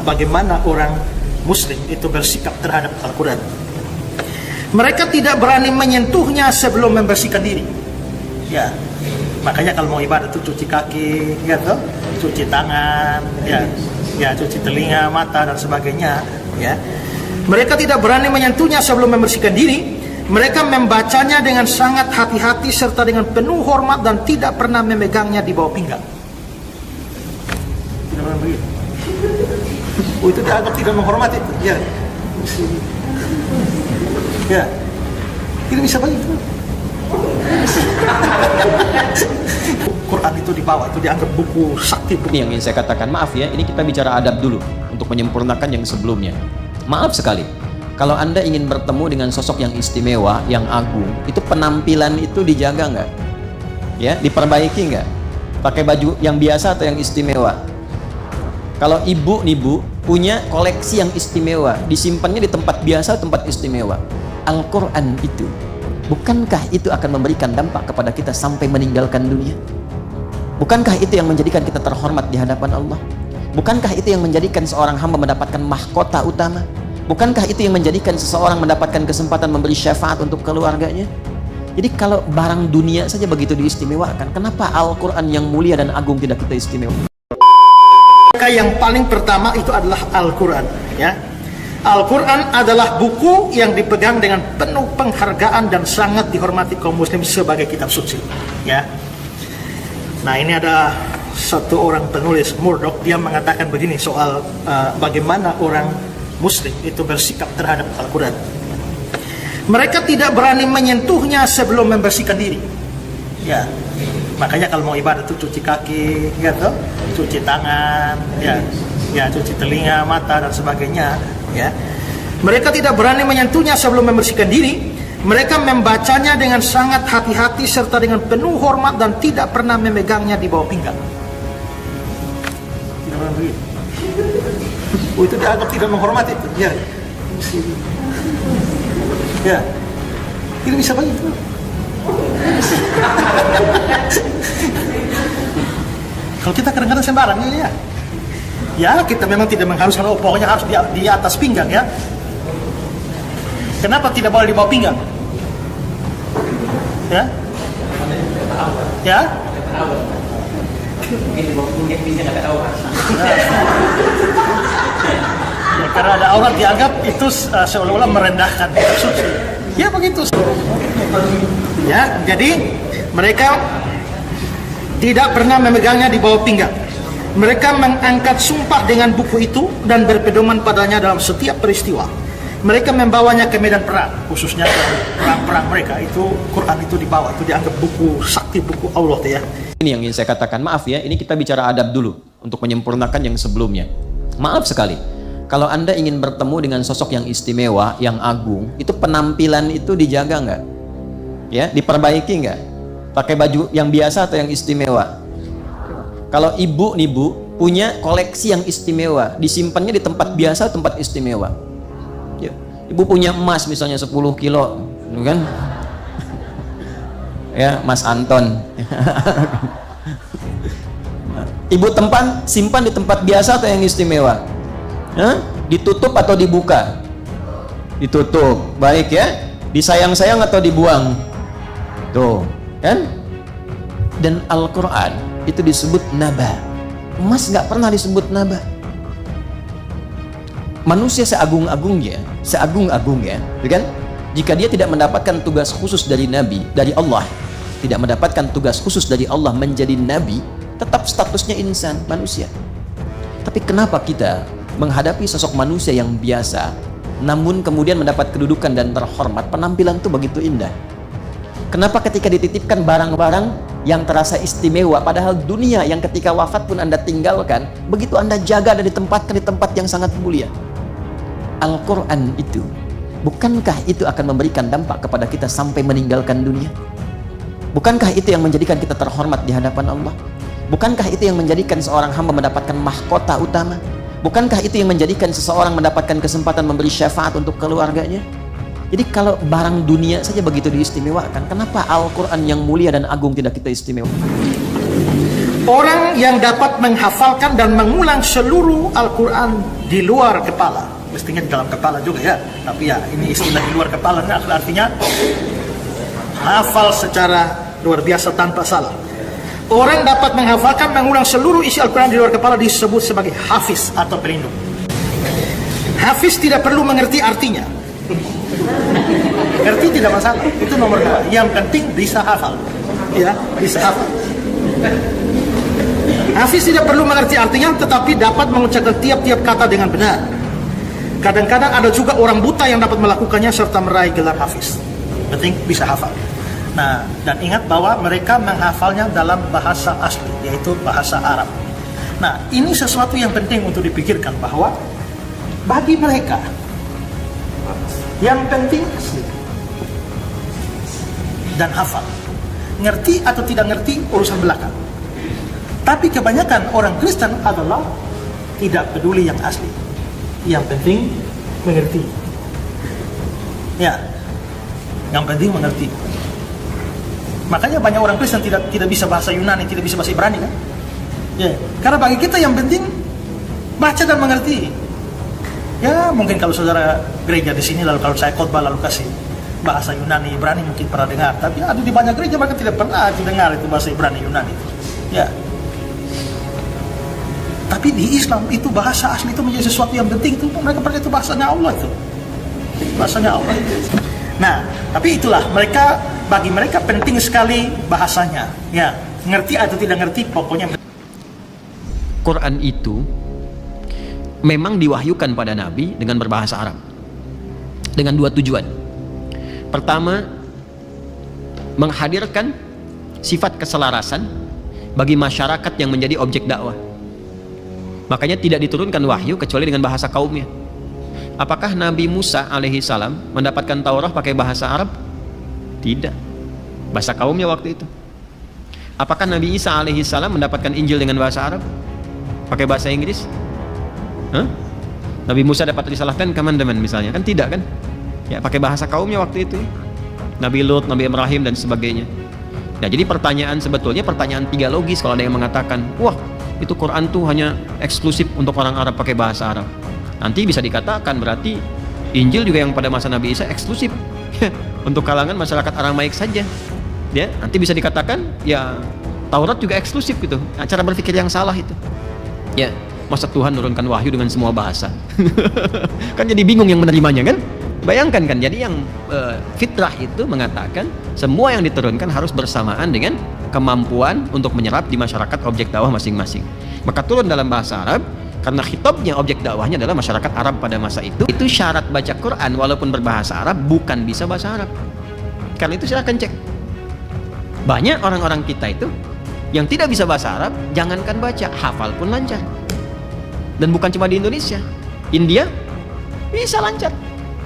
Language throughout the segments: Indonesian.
Bagaimana orang Muslim itu bersikap terhadap Al-Quran. Mereka tidak berani menyentuhnya sebelum membersihkan diri. Ya, makanya kalau mau ibadah itu cuci kaki, ya toh, cuci tangan, ya cuci telinga, mata dan sebagainya. Ya, mereka tidak berani menyentuhnya sebelum membersihkan diri. Mereka membacanya dengan sangat hati-hati serta dengan penuh hormat dan tidak pernah memegangnya di bawah pinggang. Tidak pernah begitu. Oh, itu dianggap tidak menghormati itu. Ya, tidak bisa begitu. Quran itu dibawa, itu dianggap buku sakti. Ini yang ingin saya katakan, maaf ya, ini kita bicara adab dulu untuk menyempurnakan yang sebelumnya. Maaf sekali, kalau Anda ingin bertemu dengan sosok yang istimewa, yang agung, itu penampilan itu dijaga nggak? Ya, diperbaiki nggak? Pakai baju yang biasa atau yang istimewa? Kalau ibu nih bu, punya koleksi yang istimewa, disimpannya di tempat biasa, tempat istimewa. Al-Quran itu, bukankah itu akan memberikan dampak kepada kita sampai meninggalkan dunia? Bukankah itu yang menjadikan kita terhormat di hadapan Allah? Bukankah itu yang menjadikan seorang hamba mendapatkan mahkota utama? Bukankah itu yang menjadikan seseorang mendapatkan kesempatan memberi syafaat untuk keluarganya? Jadi kalau barang dunia saja begitu diistimewakan, kenapa Al-Quran yang mulia dan agung tidak kita istimewakan? Yang paling pertama itu adalah Al-Quran. Ya, Al-Quran adalah buku yang dipegang dengan penuh penghargaan dan sangat dihormati kaum muslim sebagai kitab suci. Ya, nah ini ada satu orang penulis, Murdoch, dia mengatakan begini soal bagaimana orang Muslim itu bersikap terhadap Al-Quran. Mereka tidak berani menyentuhnya sebelum membersihkan diri. Ya, makanya kalau mau ibadah itu cuci kaki, ya toh, cuci tangan, ya cuci telinga, mata dan sebagainya. Ya, mereka tidak berani menyentuhnya sebelum membersihkan diri. Mereka membacanya dengan sangat hati-hati serta dengan penuh hormat dan tidak pernah memegangnya di bawah pinggang. Tidak pernah begitu. Oh, itu dianggap tidak menghormati itu. Ya, tidak bisa begitu. Kalau kita kadang-kadang sembarang ya kita memang tidak mengharuskan, oh pokoknya harus di atas pinggang ya. Kenapa tidak boleh di bawah pinggang? Ya, ya, karena ada aurat dianggap itu seolah-olah merendahkan kitab suci. Ya begitu. Ya, jadi mereka tidak pernah memegangnya di bawah pinggang. Mereka mengangkat sumpah dengan buku itu dan berpedoman padanya dalam setiap peristiwa. Mereka membawanya ke medan perang, khususnya perang-perang mereka. Itu Quran itu dibawa, itu dianggap buku sakti, buku Allah ya. Ini yang ingin saya katakan, maaf ya, ini kita bicara adab dulu untuk menyempurnakan yang sebelumnya. Maaf sekali, kalau Anda ingin bertemu dengan sosok yang istimewa, yang agung, itu penampilan itu dijaga nggak? Ya, diperbaiki nggak? Pakai baju yang biasa atau yang istimewa? Kalau ibu nih bu, punya koleksi yang istimewa, disimpannya di tempat biasa, tempat istimewa. Ya, ibu punya emas misalnya 10 kilo, kan? Ya, Mas Anton. Ibu simpan di tempat biasa atau yang istimewa? Ditutup atau dibuka? Ditutup, baik ya. Disayang-sayang atau dibuang? Tuh, kan? Dan Al-Quran itu disebut naba. Emas nggak pernah disebut naba. Manusia seagung-agungnya, kan? Jika dia tidak mendapatkan tugas khusus dari Nabi, dari Allah, tidak mendapatkan tugas khusus dari Allah menjadi Nabi, tetap statusnya insan, manusia. Tapi kenapa kita menghadapi sosok manusia yang biasa, namun kemudian mendapat kedudukan dan terhormat, penampilan itu begitu indah? Kenapa ketika dititipkan barang-barang yang terasa istimewa, padahal dunia yang ketika wafat pun Anda tinggalkan, begitu Anda jaga dan ditempatkan di tempat yang sangat mulia? Al-Quran itu, bukankah itu akan memberikan dampak kepada kita sampai meninggalkan dunia? Bukankah itu yang menjadikan kita terhormat di hadapan Allah? Bukankah itu yang menjadikan seorang hamba mendapatkan mahkota utama? Bukankah itu yang menjadikan seseorang mendapatkan kesempatan memberi syafaat untuk keluarganya? Jadi kalau barang dunia saja begitu diistimewakan, kenapa Al-Quran yang mulia dan agung tidak kita istimewakan? Orang yang dapat menghafalkan dan mengulang seluruh Al-Quran di luar kepala, mestinya di dalam kepala juga ya, tapi ya ini istilah di luar kepala, artinya hafal secara luar biasa tanpa salah. Orang dapat menghafalkan, mengulang seluruh isi Al-Quran di luar kepala disebut sebagai hafiz atau pelindung. Hafiz tidak perlu mengerti artinya. Ngerti tidak masalah, itu nomor 2. Yang penting bisa hafal. Ya, bisa hafal. Hafiz tidak perlu mengerti artinya, tetapi dapat mengucapkan tiap-tiap kata dengan benar. Kadang-kadang ada juga orang buta yang dapat melakukannya serta meraih gelar hafiz. Penting bisa hafal. Nah, dan ingat bahwa mereka menghafalnya dalam bahasa asli, yaitu bahasa Arab. Nah, ini sesuatu yang penting untuk dipikirkan, bahwa bagi mereka yang penting asli dan hafal. Ngerti atau tidak ngerti urusan belakang. Tapi kebanyakan orang Kristen adalah tidak peduli yang asli. Yang penting mengerti. Ya, yang penting mengerti. Makanya banyak orang Kristen tidak bisa bahasa Yunani, tidak bisa bahasa Ibrani kan? Ya, karena bagi kita yang penting baca dan mengerti. Ya, mungkin kalau saudara gereja di sini, lalu kalau saya khotbah lalu kasih bahasa Yunani, Ibrani mungkin pernah dengar. Tapi ada di banyak gereja bahkan tidak pernah dengar itu bahasa Ibrani, Yunani. Ya. Tapi di Islam itu bahasa asli itu menjadi sesuatu yang penting. Itu mereka percaya itu bahasanya Allah itu. Bahasanya Allah. Nah, tapi itulah bagi mereka penting sekali bahasanya. Ya, ngerti atau tidak ngerti pokoknya. Quran itu memang diwahyukan pada Nabi dengan berbahasa Arab dengan 2 tujuan. Pertama, menghadirkan sifat keselarasan bagi masyarakat yang menjadi objek dakwah. Makanya tidak diturunkan wahyu kecuali dengan bahasa kaumnya. Apakah Nabi Musa alaihi salam mendapatkan Taurat pakai bahasa Arab? Tidak. Bahasa kaumnya waktu itu. Apakah Nabi Isa alaihi salam mendapatkan Injil dengan bahasa Arab? Pakai bahasa Inggris? Hah? Nabi Musa dapat risalah 10 Commandment misalnya, kan tidak kan? Ya, pakai bahasa kaumnya waktu itu. Nabi Lut, Nabi Ibrahim dan sebagainya. Nah, jadi pertanyaan 3 logis kalau ada yang mengatakan, wah, itu Quran tuh hanya eksklusif untuk orang Arab pakai bahasa Arab. Nanti bisa dikatakan berarti Injil juga yang pada masa Nabi Isa eksklusif untuk kalangan masyarakat Aramaik saja. Ya, nanti bisa dikatakan ya Taurat juga eksklusif gitu. Nah, cara berpikir yang salah itu. Ya, masa Tuhan menurunkan wahyu dengan semua bahasa? Kan jadi bingung yang menerimanya kan? Bayangkan kan, jadi yang fitrah itu mengatakan semua yang diturunkan harus bersamaan dengan kemampuan untuk menyerap di masyarakat objek dakwah masing-masing. Maka turun dalam bahasa Arab karena khitabnya objek dakwahnya adalah masyarakat Arab pada masa itu. Itu syarat baca Quran walaupun berbahasa Arab bukan bisa bahasa Arab. Karena itu silahkan cek. Banyak orang-orang kita itu yang tidak bisa bahasa Arab, jangankan baca, hafal pun lancar. Dan bukan cuma di Indonesia, India bisa lancar,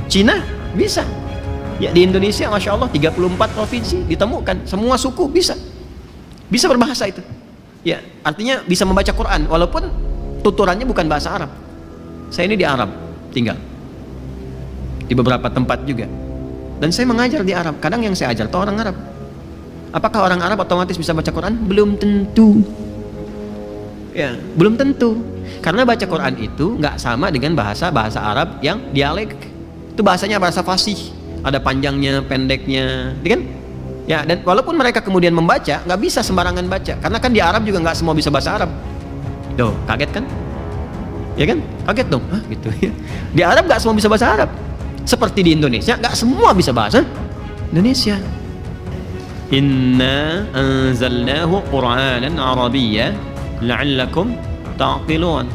Cina bisa. Ya, di Indonesia Masya Allah 34 provinsi ditemukan, semua suku bisa berbahasa itu. Ya, artinya bisa membaca Quran walaupun tuturannya bukan bahasa Arab. Saya ini di Arab tinggal di beberapa tempat juga, dan saya mengajar di Arab. Kadang yang saya ajar itu orang Arab. Apakah orang Arab otomatis bisa baca Quran? Belum tentu. Ya, belum tentu. Karena baca Quran itu nggak sama dengan bahasa Arab yang dialek. Itu bahasanya bahasa fasih, ada panjangnya, pendeknya, kan? Ya, dan walaupun mereka kemudian membaca, nggak bisa sembarangan baca, karena kan di Arab juga nggak semua bisa bahasa Arab. Tuh, kaget kan? Ya kan? Kaget dong, gitu ya. Di Arab nggak semua bisa bahasa Arab. Seperti di Indonesia, nggak semua bisa bahasa Indonesia. Inna anzalnahu Qur'anan Arabiyya la'allakum ta'qilun.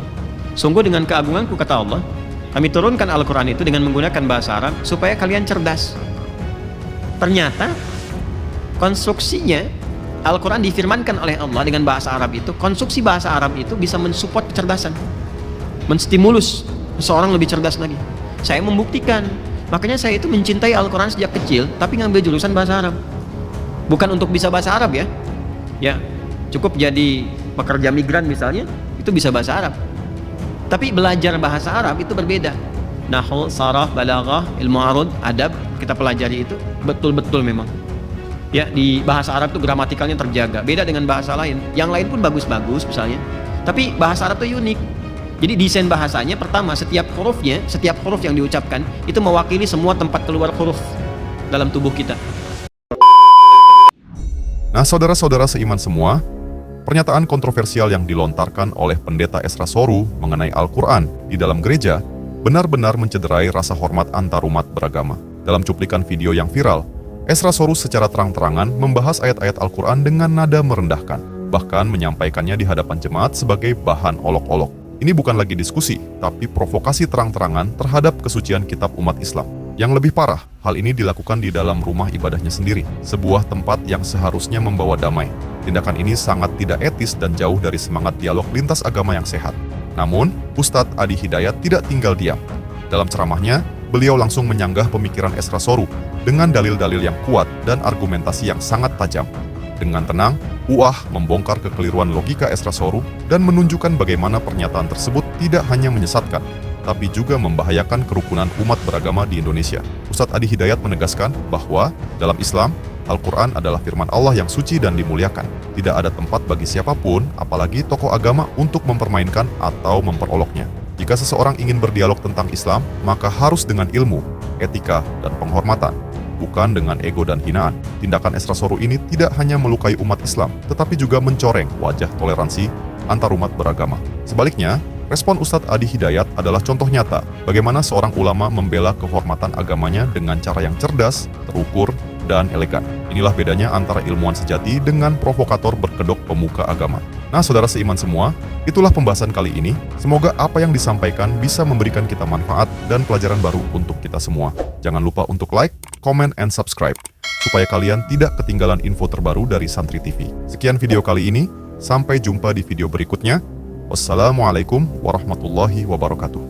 Sungguh dengan keagunganku, kata Allah, kami turunkan Al-Quran itu dengan menggunakan bahasa Arab supaya kalian cerdas. Ternyata konstruksinya Al-Quran difirmankan oleh Allah dengan bahasa Arab itu, konstruksi bahasa Arab itu bisa mensupport kecerdasan, menstimulus seseorang lebih cerdas lagi. Saya membuktikan, makanya saya itu mencintai Al-Quran sejak kecil, tapi ngambil jurusan bahasa Arab. Bukan untuk bisa bahasa Arab ya. Ya, cukup jadi pekerja migran misalnya, itu bisa bahasa Arab. Tapi belajar bahasa Arab itu berbeda. Nahwu, saraf, balaghah, ilmu arud, adab, kita pelajari itu betul-betul memang. Ya, di bahasa Arab tuh gramatikalnya terjaga. Beda dengan bahasa lain. Yang lain pun bagus-bagus misalnya. Tapi bahasa Arab tuh unik. Jadi desain bahasanya pertama, setiap huruf yang diucapkan itu mewakili semua tempat keluar huruf dalam tubuh kita. Nah, saudara-saudara seiman semua, pernyataan kontroversial yang dilontarkan oleh Pendeta Esra Soru mengenai Al-Quran di dalam gereja benar-benar mencederai rasa hormat antarumat beragama. Dalam cuplikan video yang viral, Esra Soru secara terang-terangan membahas ayat-ayat Al-Quran dengan nada merendahkan, bahkan menyampaikannya di hadapan jemaat sebagai bahan olok-olok. Ini bukan lagi diskusi, tapi provokasi terang-terangan terhadap kesucian kitab umat Islam. Yang lebih parah, hal ini dilakukan di dalam rumah ibadahnya sendiri, sebuah tempat yang seharusnya membawa damai. Tindakan ini sangat tidak etis dan jauh dari semangat dialog lintas agama yang sehat. Namun, Ustadz Adi Hidayat tidak tinggal diam. Dalam ceramahnya, beliau langsung menyanggah pemikiran Esra Soru dengan dalil-dalil yang kuat dan argumentasi yang sangat tajam. Dengan tenang, UAH membongkar kekeliruan logika Esra Soru dan menunjukkan bagaimana pernyataan tersebut tidak hanya menyesatkan, tapi juga membahayakan kerukunan umat beragama di Indonesia. Ustadz Adi Hidayat menegaskan bahwa dalam Islam, Al-Quran adalah firman Allah yang suci dan dimuliakan. Tidak ada tempat bagi siapapun, apalagi tokoh agama, untuk mempermainkan atau memperoloknya. Jika seseorang ingin berdialog tentang Islam, maka harus dengan ilmu, etika, dan penghormatan, bukan dengan ego dan hinaan. Tindakan Esra Soru ini tidak hanya melukai umat Islam, tetapi juga mencoreng wajah toleransi antarumat beragama. Sebaliknya, respon Ustadz Adi Hidayat adalah contoh nyata bagaimana seorang ulama membela kehormatan agamanya dengan cara yang cerdas, terukur, dan elegan. Inilah bedanya antara ilmuwan sejati dengan provokator berkedok pemuka agama. Nah, saudara seiman semua, itulah pembahasan kali ini. Semoga apa yang disampaikan bisa memberikan kita manfaat dan pelajaran baru untuk kita semua. Jangan lupa untuk like, comment, and subscribe, supaya kalian tidak ketinggalan info terbaru dari Santri TV. Sekian video kali ini, sampai jumpa di video berikutnya. Wassalamualaikum warahmatullahi wabarakatuh.